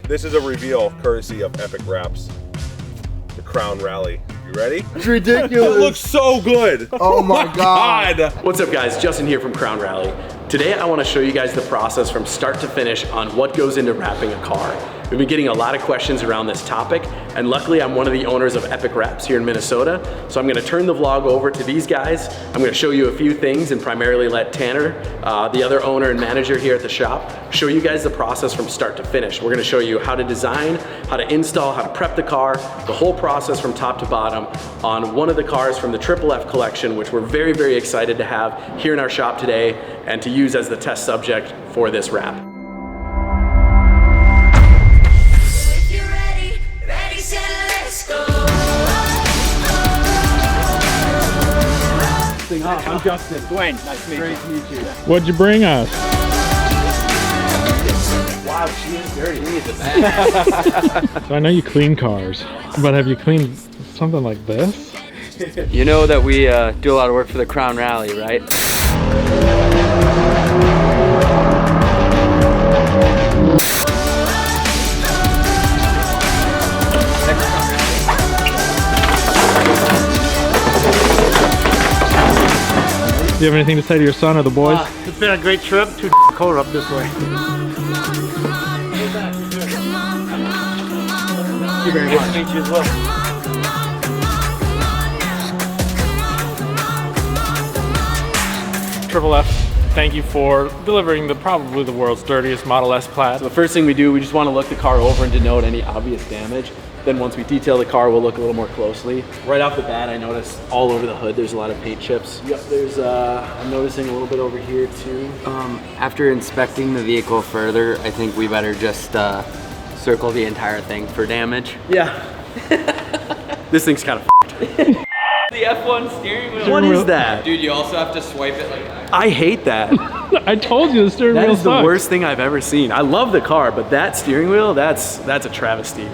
This is a reveal courtesy of Epic Wraps, the Crown Rally. You ready? It's ridiculous. It looks so good. Oh my God. What's up guys, Justin here from Crown Rally. Today I want to show you guys the process from start to finish on what goes into wrapping a car. We've been getting a lot of questions around this topic, and luckily I'm one of the owners of Epic Wraps here in Minnesota, so I'm going to turn the vlog over to these guys. I'm going to show you a few things and primarily let Tanner, the other owner and manager here at the shop, show you guys the process from start to finish. We're going to show you how to design, how to install, how to prep the car, the whole process from top to bottom on one of the cars from the Triple F collection, which we're very, very excited to have here in our shop today and to use as the test subject for this wrap. I'm Justin. Dwayne, nice to meet you. Great to meet you. What'd you bring us? Wow, she is dirty. He needs a bag. So I know you clean cars, but have you cleaned something like this? You know that we do a lot of work for the Crown Rally, right? Do you have anything to say to your son or the boys? It's been a great trip. Too cold up this way. Thank you very much. Nice to meet you as well. Triple F, thank you for delivering probably the world's dirtiest Model S Plaid. So the first thing we do, we just want to look the car over and denote any obvious damage. Then once we detail the car, we'll look a little more closely. Right off the bat, I noticed all over the hood, there's a lot of paint chips. Yep, there's, I'm noticing a little bit over here too. After inspecting the vehicle further, I think we better just circle the entire thing for damage. Yeah. This thing's kind of f***ed. The F1 steering wheel. What is that? Dude, you also have to swipe it like that. I hate that. I told you the steering That wheel is the sucks. worst thing I've ever seen. I love the car, but that steering wheel, that's a travesty.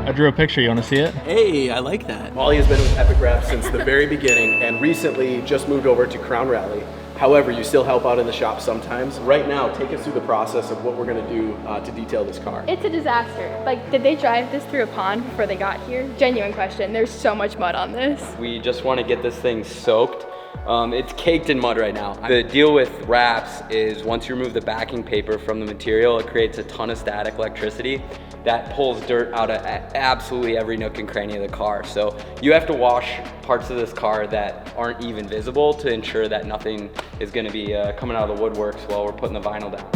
I drew a picture, you wanna see it? Hey, I like that. Molly has been with Epic Wraps since the very beginning and recently just moved over to Crown Rally. However, you still help out in the shop sometimes. Right now, take us through the process of what we're gonna do to detail this car. It's a disaster. Like, did they drive this through a pond before they got here? Genuine question. There's so much mud on this. We just want to get this thing soaked. It's caked in mud right now. The deal with wraps is once you remove the backing paper from the material, it creates a ton of static electricity that pulls dirt out of absolutely every nook and cranny of the car. So you have to wash parts of this car that aren't even visible to ensure that nothing is going to be coming out of the woodworks while we're putting the vinyl down.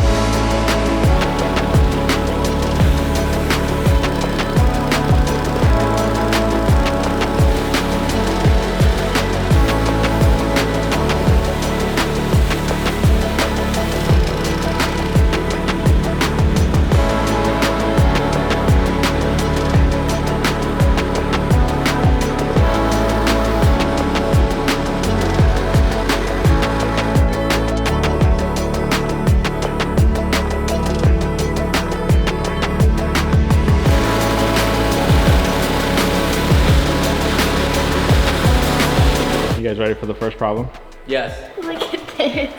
You guys ready for the first problem? Yes. Look at this.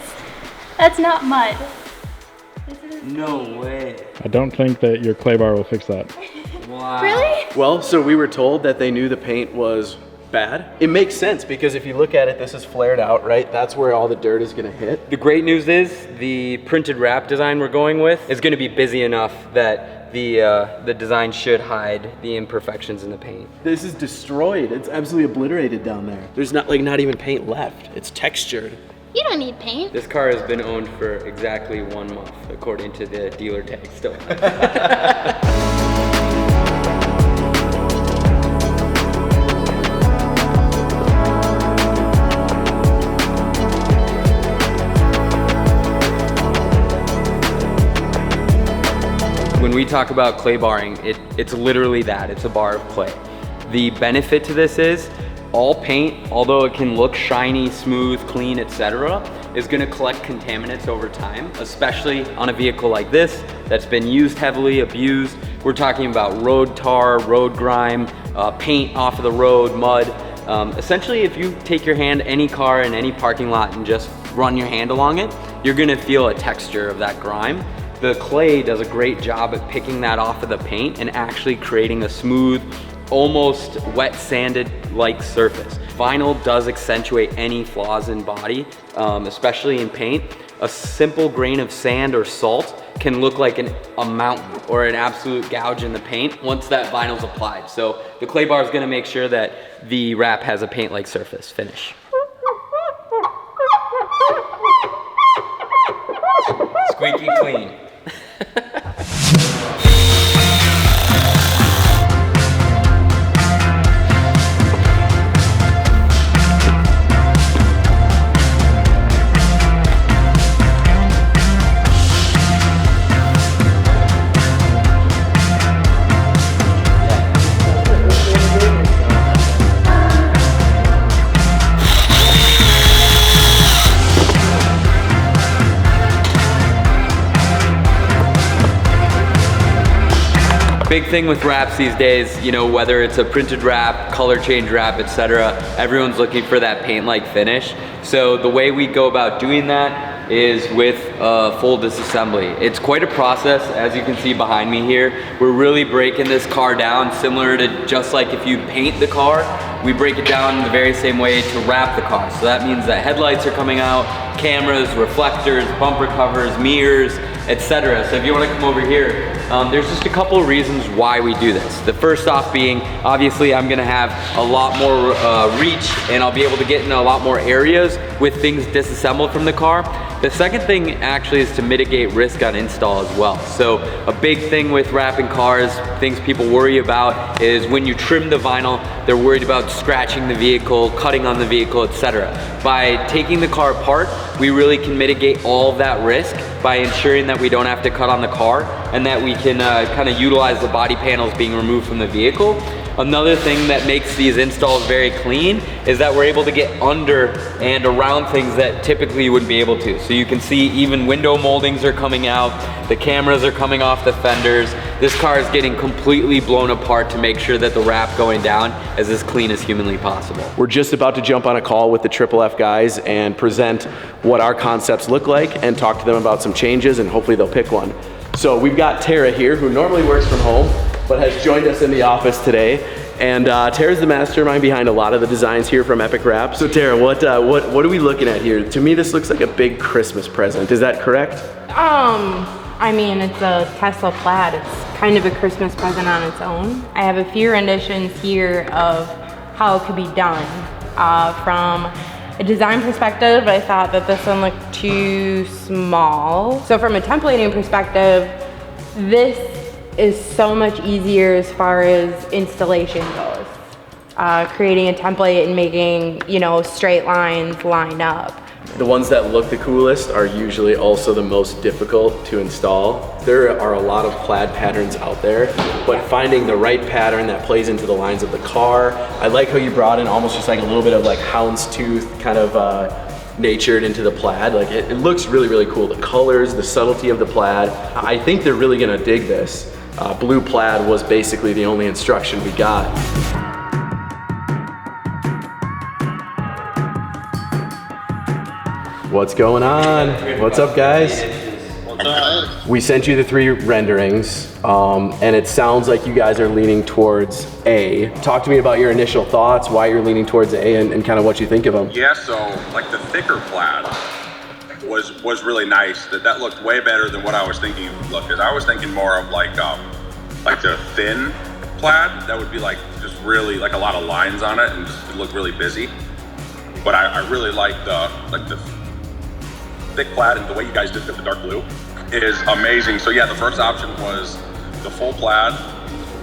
That's not mud. No way. I don't think that your clay bar will fix that. Wow. Really? Well, so we were told that they knew the paint was bad. It makes sense because if you look at it, this is flared out, right? That's where all the dirt is gonna hit. The great news is the printed wrap design we're going with is going to be busy enough that the design should hide the imperfections in the paint. This is destroyed. It's absolutely obliterated down there. There's not even paint left. It's textured. You don't need paint. This car has been owned for exactly 1 month, according to the dealer tag still. When we talk about clay barring, it's literally that, it's a bar of clay. The benefit to this is all paint, although it can look shiny, smooth, clean, etc., is gonna collect contaminants over time, especially on a vehicle like this that's been used heavily, abused. We're talking about road tar, road grime, paint off of the road, mud. Essentially, if you take your hand, any car in any parking lot and just run your hand along it, you're gonna feel a texture of that grime. the clay does a great job at picking that off of the paint and actually creating a smooth, almost wet sanded like surface. Vinyl does accentuate any flaws in body, especially in paint. A simple grain of sand or salt can look like a mountain or an absolute gouge in the paint once that vinyl's applied. So the clay bar is gonna make sure that the wrap has a paint-like surface finish. Squeaky clean. Big thing with wraps these days, you know, whether it's a printed wrap, color change wrap, etc., everyone's looking for that paint-like finish. So the way we go about doing that is with full disassembly. It's quite a process, as you can see behind me here. We're really breaking this car down similar to just like if you paint the car, we break it down in the very same way to wrap the car. So that means that headlights are coming out, cameras, reflectors, bumper covers, mirrors, etc. So if you want to come over here, there's just a couple of reasons why we do this. The first off being, obviously I'm gonna have a lot more reach and I'll be able to get into a lot more areas with things disassembled from the car. The second thing actually is to mitigate risk on install as well. So a big thing with wrapping cars, things people worry about is when you trim the vinyl, they're worried about scratching the vehicle, cutting on the vehicle, etc. By taking the car apart, we really can mitigate all of that risk by ensuring that we don't have to cut on the car and that we can kind of utilize the body panels being removed from the vehicle. Another thing that makes these installs very clean is that we're able to get under and around things that typically you wouldn't be able to. So you can see even window moldings are coming out, the cameras are coming off the fenders. This car is getting completely blown apart to make sure that the wrap going down is as clean as humanly possible. We're just about to jump on a call with the Triple F guys and present what our concepts look like and talk to them about some changes, and hopefully they'll pick one. So we've got Tara here, who normally works from home, but has joined us in the office today. And Tara's the mastermind behind a lot of the designs here from Epic Wrap. So Tara, what are we looking at here? To me, this looks like a big Christmas present. Is that correct? I mean, it's a Tesla Plaid. It's kind of a Christmas present on its own. I have a few renditions here of how it could be done. From a design perspective, I thought that this one looked too small. So from a templating perspective, this is so much easier as far as installation goes. Creating a template and making, you know, straight lines line up. The ones that look the coolest are usually also the most difficult to install. There are a lot of plaid patterns out there, but finding the right pattern that plays into the lines of the car. I like how you brought in almost just like a little bit of like houndstooth kind of natured into the plaid. Like it looks really, really cool. The colors, the subtlety of the plaid. I think they're really gonna dig this. Blue plaid was basically the only instruction we got. What's going on? What's up, guys? What's up? We sent you the 3 renderings, and it sounds like you guys are leaning towards A. Talk to me about your initial thoughts, why you're leaning towards A, and kind of what you think of them. Yeah, so like the thicker plaid was really nice. That looked way better than what I was thinking it would look. Because I was thinking more of like the thin plaid that would be like just really like a lot of lines on it and just look really busy. But I really like the thick plaid, and the way you guys did the dark blue is amazing. So yeah, the first option was the full plaid,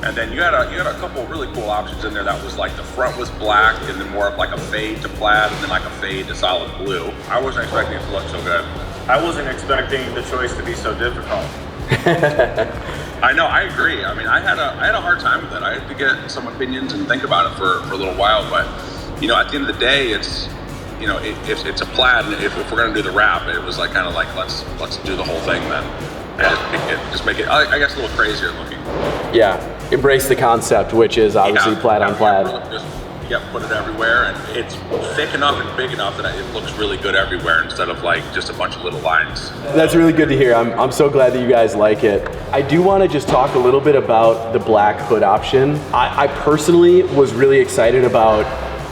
and then you had a couple of really cool options in there that was like the front was black and then more of like a fade to plaid and then like a fade to solid blue. I wasn't expecting it to look so good. I wasn't expecting the choice to be so difficult. I know, I agree. I mean, I had a hard time with it. I had to get some opinions and think about it for a little while, but you know, at the end of the day, it's, you know, it's a plaid, and if we're gonna do the wrap, it was like kind of like let's do the whole thing then, and just make it I guess a little crazier looking. Yeah, embrace the concept, which is obviously plaid on plaid. put it everywhere, and it's thick enough and big enough that it looks really good everywhere instead of like just a bunch of little lines. That's really good to hear. I'm so glad that you guys like it. I do want to just talk a little bit about the black hood option. I personally was really excited about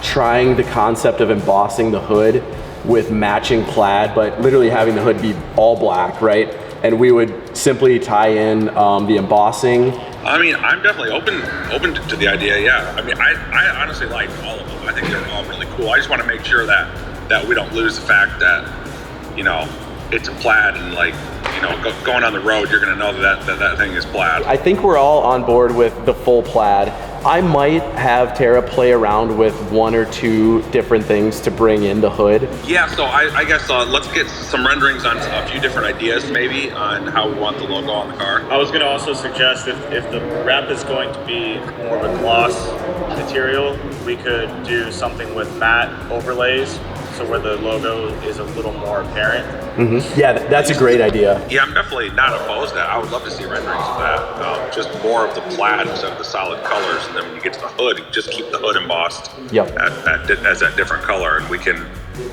trying the concept of embossing the hood with matching plaid, but literally having the hood be all black, right? And we would simply tie in the embossing. I mean, I'm definitely open to the idea, yeah. I mean, I honestly like all of them. I think they're all really cool. I just want to make sure that we don't lose the fact that, you know, it's a plaid, and like, you know, going on the road, you're gonna know that thing is plaid. I think we're all on board with the full plaid. I might have Tara play around with one or two different things to bring in the hood. Yeah, so I guess let's get some renderings on a few different ideas maybe on how we want the logo on the car. I was going to also suggest if the wrap is going to be more of a gloss material, we could do something with matte overlays, so where the logo is a little more apparent. Mm-hmm. Yeah, that's a great idea. Yeah, I'm definitely not opposed to that. I would love to see renderings of that. Just more of the plaid instead of the solid colors, and then when you get to the hood, you just keep the hood embossed as that different color, and we can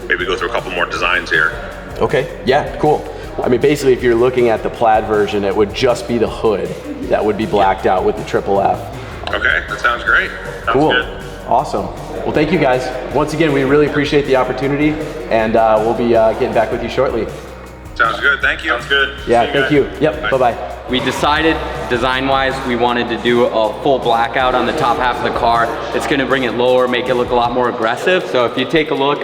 maybe go through a couple more designs here. Okay, yeah, cool. I mean, basically, if you're looking at the plaid version, it would just be the hood that would be blacked out with the triple F. Okay, that sounds great. Cool. Sounds good. Awesome. Well, thank you guys. Once again, we really appreciate the opportunity, and we'll be getting back with you shortly. Sounds good. Thank you. Sounds good. Yeah, thank you. Yep, bye-bye. We decided, design-wise, we wanted to do a full blackout on the top half of the car. It's gonna bring it lower, make it look a lot more aggressive. So if you take a look,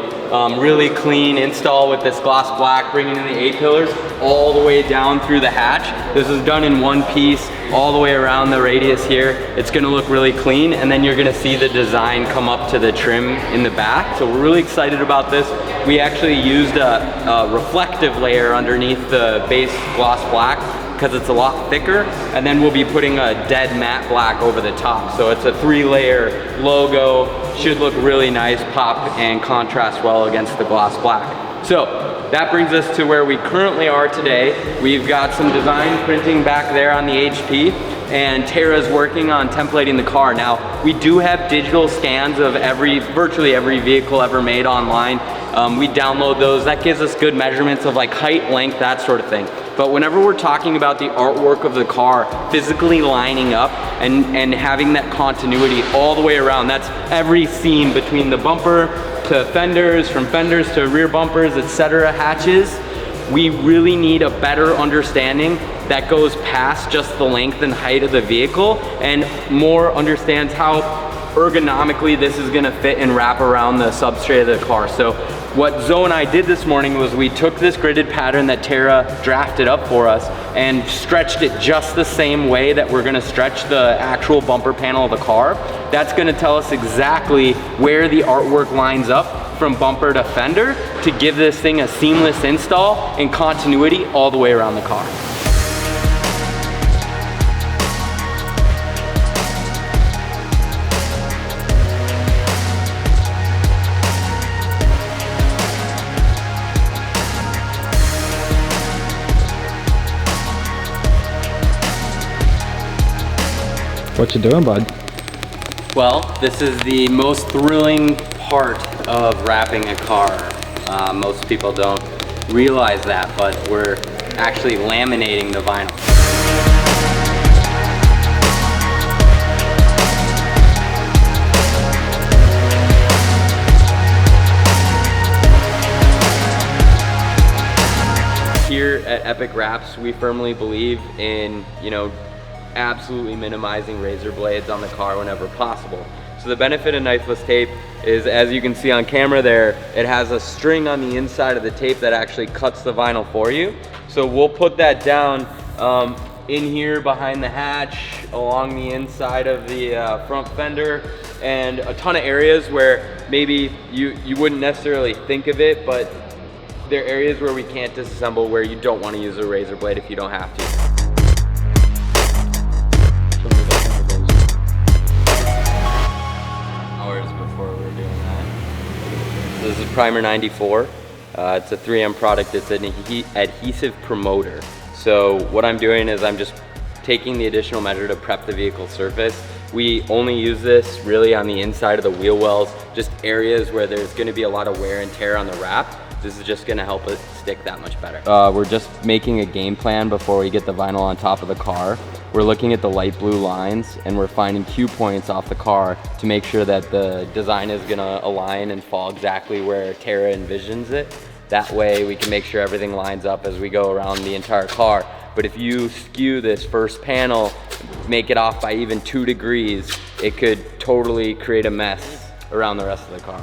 really clean install with this gloss black, bringing in the A-pillars all the way down through the hatch. This is done in one piece, all the way around the radius here. It's gonna look really clean, and then you're gonna see the design come up to the trim in the back. So we're really excited about this. We actually used a reflective layer underneath the base gloss black because it's a lot thicker, and then we'll be putting a dead matte black over the top. So it's a 3-layer logo, should look really nice, pop and contrast well against the gloss black. So that brings us to where we currently are today. We've got some design printing back there on the HP, and Tara's working on templating the car. Now, we do have digital scans of virtually every vehicle ever made online. We download those. That gives us good measurements of like height, length, that sort of thing. But whenever we're talking about the artwork of the car physically lining up and having that continuity all the way around, that's every seam between the bumper to fenders, from fenders to rear bumpers, etc., hatches, we really need a better understanding that goes past just the length and height of the vehicle and more understands how ergonomically this is gonna fit and wrap around the substrate of the car. So what Zoe and I did this morning was we took this gridded pattern that Tara drafted up for us and stretched it just the same way that we're gonna stretch the actual bumper panel of the car. That's gonna tell us exactly where the artwork lines up from bumper to fender to give this thing a seamless install and continuity all the way around the car. What you doing, bud? Well, this is the most thrilling part of wrapping a car. Most people don't realize that, but we're actually laminating the vinyl. Here at Epic Wraps, we firmly believe in, absolutely minimizing razor blades on the car whenever possible. So the benefit of knifeless tape is, as you can see on camera there, it has a string on the inside of the tape that actually cuts the vinyl for you. So we'll put that down in here behind the hatch, along the inside of the front fender, and a ton of areas where maybe you wouldn't necessarily think of it, but there are areas where we can't disassemble where you don't want to use a razor blade if you don't have to. This is Primer 94. It's a 3M product. It's an adhesive promoter. So what I'm doing is I'm just taking the additional measure to prep the vehicle surface We only use this really on the inside of the wheel wells, just areas where there's gonna be a lot of wear and tear on the wrap. This is just gonna help it stick that much better. We're just making a game plan before we get the vinyl on top of the car. We're looking at the light blue lines and we're finding cue points off the car to make sure that the design is gonna align and fall exactly where Tara envisions it. That way we can make sure everything lines up as we go around the entire car. But if you skew this first panel, make it off by even 2 degrees, it could totally create a mess around the rest of the car.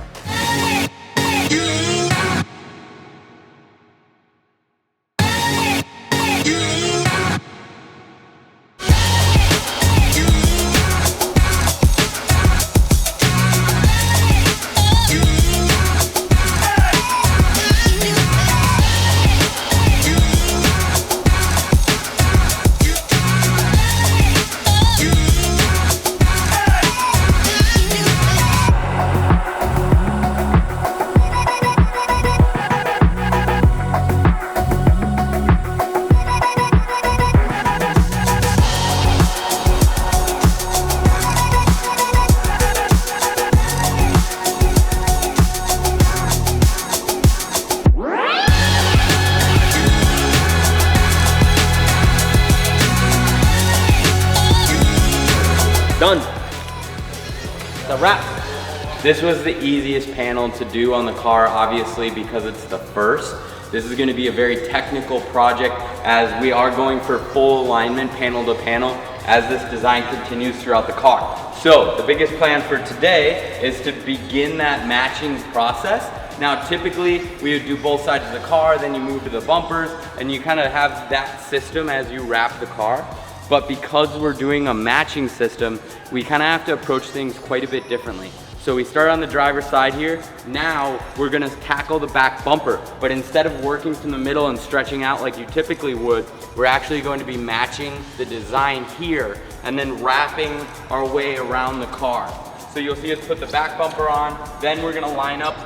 Done. The wrap. This was the easiest panel to do on the car, obviously, because it's the first. This is gonna be a very technical project as we are going for full alignment panel to panel as this design continues throughout the car. So the biggest plan for today is to begin that matching process. Now, typically we would do both sides of the car, then you move to the bumpers, and you kind of have that system as you wrap the car. But because we're doing a matching system, we kind of have to approach things quite a bit differently. So we start on the driver's side here. Now we're gonna tackle the back bumper, but instead of working from the middle and stretching out like you typically would, we're actually going to be matching the design here and then wrapping our way around the car. So you'll see us put the back bumper on, then we're gonna line up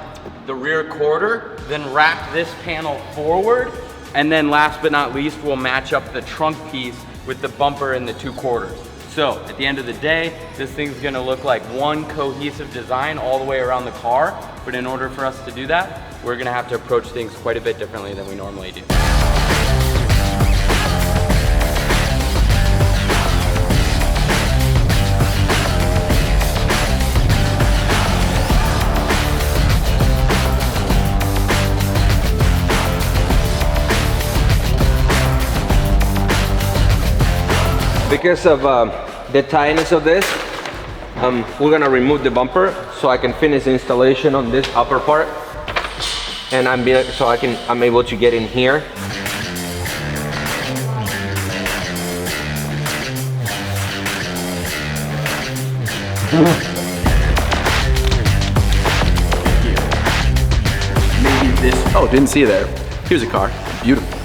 the rear quarter, then wrap this panel forward, and then last but not least, we'll match up the trunk piece with the bumper and the 2 quarters. So at the end of the day, this thing's gonna look like one cohesive design all the way around the car, but in order for us to do that, we're gonna have to approach things quite a bit differently than we normally do. Because of the tightness of this, we're gonna remove the bumper so I can finish the installation on this upper part, and I'm able to get in here. Maybe this, oh, didn't see you there. Here's a car, beautiful.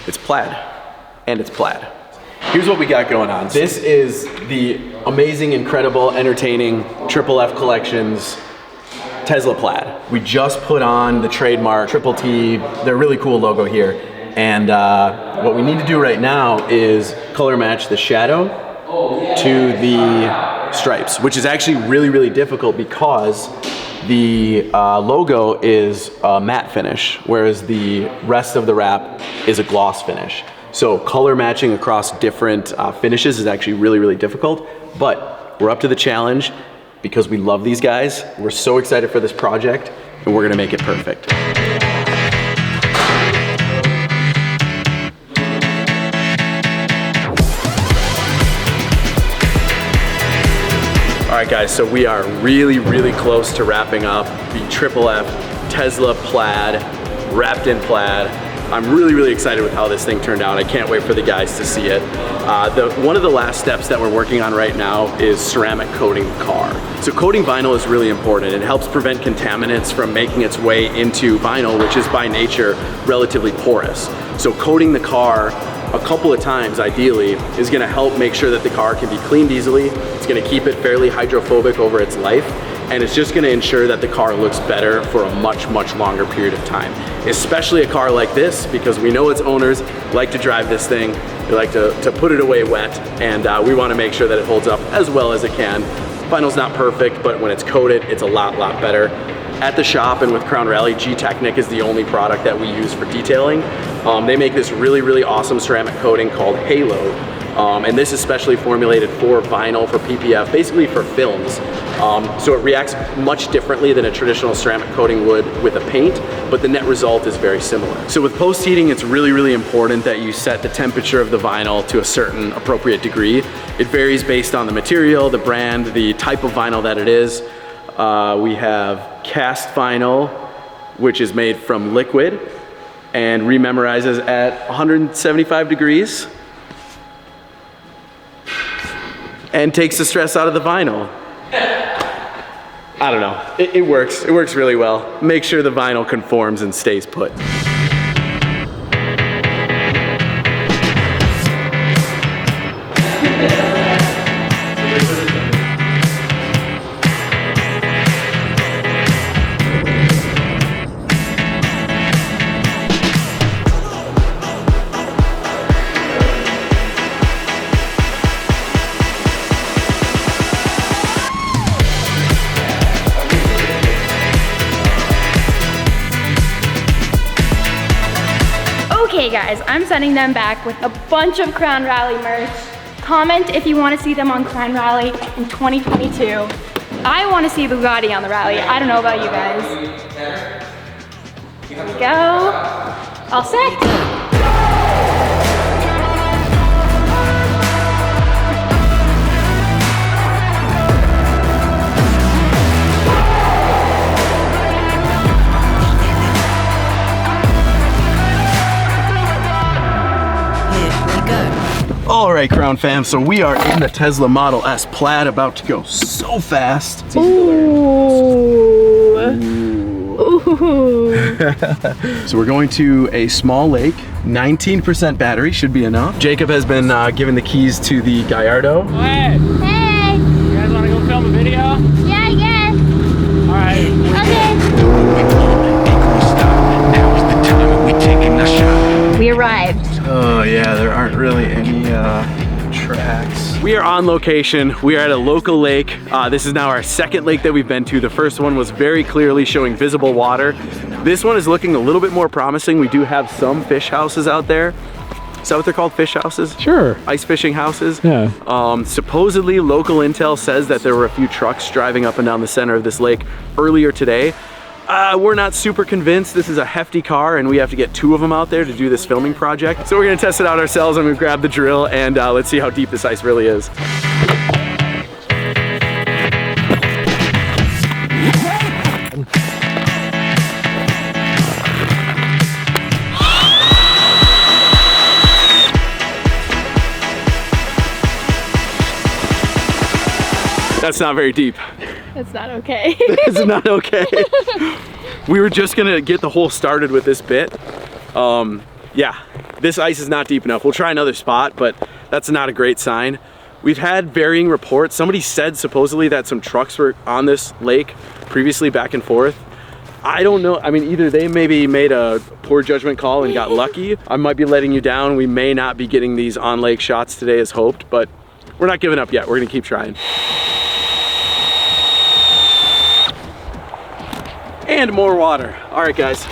It's plaid, and it's plaid. Here's what we got going on. This is the amazing, incredible, entertaining Triple F Collections Tesla Plaid. We just put on the trademark Triple T, their really cool logo here. And what we need to do right now is color match the shadow to the stripes, which is actually really, really difficult because the logo is a matte finish, whereas the rest of the wrap is a gloss finish. So color matching across different finishes is actually really, really difficult, but we're up to the challenge because we love these guys. We're so excited for this project and we're gonna make it perfect. All right guys, so we are really, really close to wrapping up the Triple F Tesla Plaid, wrapped in plaid. I'm really, really excited with how this thing turned out. I can't wait for the guys to see it. One of the last steps that we're working on right now is ceramic coating the car. So coating vinyl is really important. It helps prevent contaminants from making its way into vinyl, which is by nature relatively porous. So coating the car a couple of times, ideally, is gonna help make sure that the car can be cleaned easily. It's gonna keep it fairly hydrophobic over its life. and it's just gonna ensure that the car looks better for a much, much longer period of time. Especially a car like this, because we know its owners like to drive this thing, they like to put it away wet, and we wanna make sure that it holds up as well as it can. Vinyl's not perfect, but when it's coated, it's a lot better. At the shop and with Crown Rally, G-Technic is the only product that we use for detailing. They make this really awesome ceramic coating called Halo. And this is specially formulated for vinyl, for PPF, basically for films. So it reacts much differently than a traditional ceramic coating would with a paint, but the net result is very similar. So with post heating, it's really important that you set the temperature of the vinyl to a certain appropriate degree. It varies based on the material, the brand, the type of vinyl that it is. We have cast vinyl, which is made from liquid and rememorizes at 175 degrees. And takes the stress out of the vinyl. I don't know, it works really well. Make sure the vinyl conforms and stays put. Okay guys, I'm sending them back with a bunch of Crown Rally merch. Comment if you want to see them on Crown Rally in 2022. I want to see Bugatti on the rally. I don't know about you guys. Here we go. All set. All right, Crown fam, so we are in the Tesla Model S Plaid, about to go so fast. Ooh. So we're going to a small lake, 19% battery, should be enough. Jacob has been given the keys to the Gallardo. Hey! Hey! You guys wanna go film a video? Yeah, I guess. All right. Okay. We arrived. Oh yeah, there aren't really any tracks. We are on location. We are at a local lake. This is now our second lake that we've been to. The first one was very clearly showing visible water. This one is looking a little bit more promising. We do have some fish houses out there. Is that what they're called, fish houses? Sure. Ice fishing houses? Yeah. Supposedly local intel says that there were a few trucks driving up and down the center of this lake earlier today. We're not super convinced. This is a hefty car and we have to get 2 of them out there to do this filming project. So we're gonna test it out ourselves. I'm gonna grab the drill and let's see how deep this ice really is. That's not very deep. That's not okay. It's not okay. We were just gonna get the hole started with this bit. Yeah, this ice is not deep enough. We'll try another spot, but that's not a great sign. We've had varying reports. Somebody said supposedly that some trucks were on this lake previously back and forth. I don't know. I mean, either they maybe made a poor judgment call and got lucky. I might be letting you down. We may not be getting these on lake shots today as hoped, but we're not giving up yet. We're gonna keep trying. And more water. All right, guys.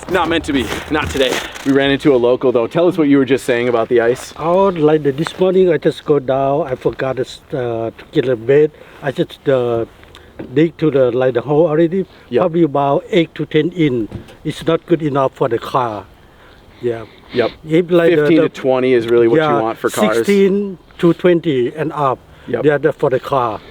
It's not meant to be, not today. We ran into a local though. Tell us what you were just saying about the ice. Oh, like this morning I just go down. I forgot to get a bed. I just dig to the hole already. Yep. Probably about 8 to 10 in. It's not good enough for the car. Yeah. Yep. If like 15 to 20 is really what you want for cars. 16 to 20 and up. Yep. Yeah, that's for the car.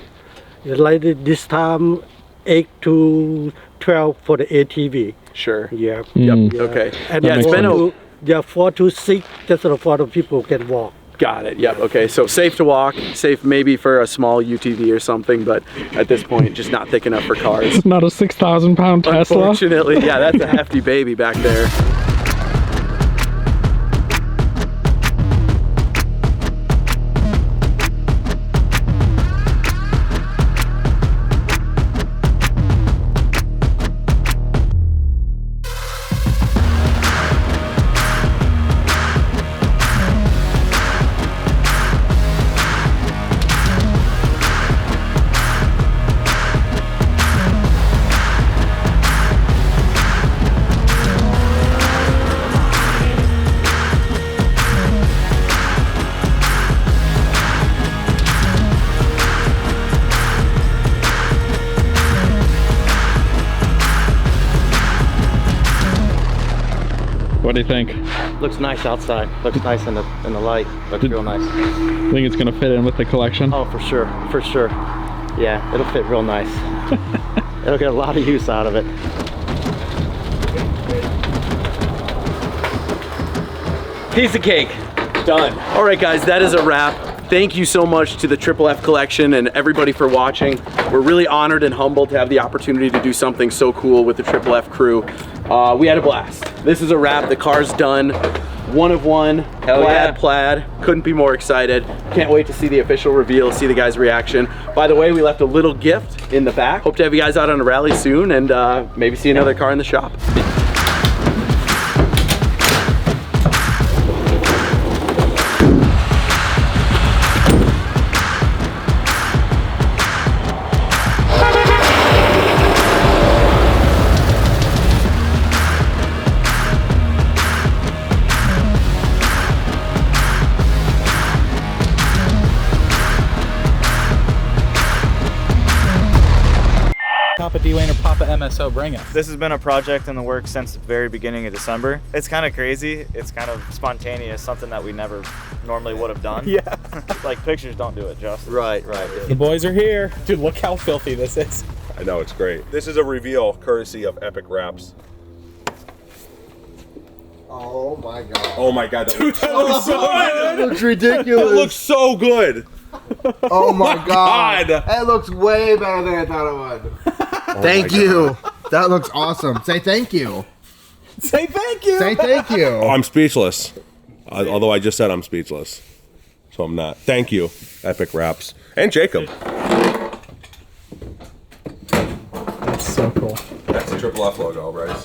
Like this time 8 to 12 for the ATV. Sure. Yeah. Yep. Yeah. Okay. And yeah, it's been 4 to 6 just for the people can walk. Got it. Yep. Okay. So safe to walk, safe maybe for a small UTV or something, but at this point, just not thick enough for cars. It's not a 6,000-pound Tesla. Unfortunately, yeah, that's a hefty baby back there. What do you think? Looks nice outside. Looks nice in the light. Looks real nice. Think it's gonna fit in with the collection? Oh, for sure, for sure. Yeah, it'll fit real nice. It'll get a lot of use out of it. Piece of cake. Done. All right, guys, that is a wrap. Thank you so much to the Triple F collection and everybody for watching. We're really honored and humbled to have the opportunity to do something so cool with the Triple F crew. We had a blast. This is a wrap. The car's done. One of one. Hell yeah. Plaid. Couldn't be more excited. Can't wait to see the official reveal, see the guys' reaction. By the way, we left a little gift in the back. Hope to have you guys out on a rally soon and maybe see another car in the shop. Papa D-Wayne or Papa MSO, bring it. This has been a project in the works since the very beginning of December. It's kind of crazy. It's kind of spontaneous, something that we never normally would have done. Yeah. Like pictures don't do it justice. Right. The boys are here. Dude, look how filthy this is. I know, it's great. This is a reveal courtesy of Epic Wraps. Oh my god. Oh my god, that looks so good. That looks ridiculous. That looks so good. Oh my god. That looks way better than I thought it would. Thank you. That looks awesome. Say thank you. Say thank you. Say thank you. Oh, I'm speechless. Although I just said I'm speechless. So I'm not. Thank you, Epic Wraps. And Jacob. That's so cool. That's the Triple F logo, Bryce.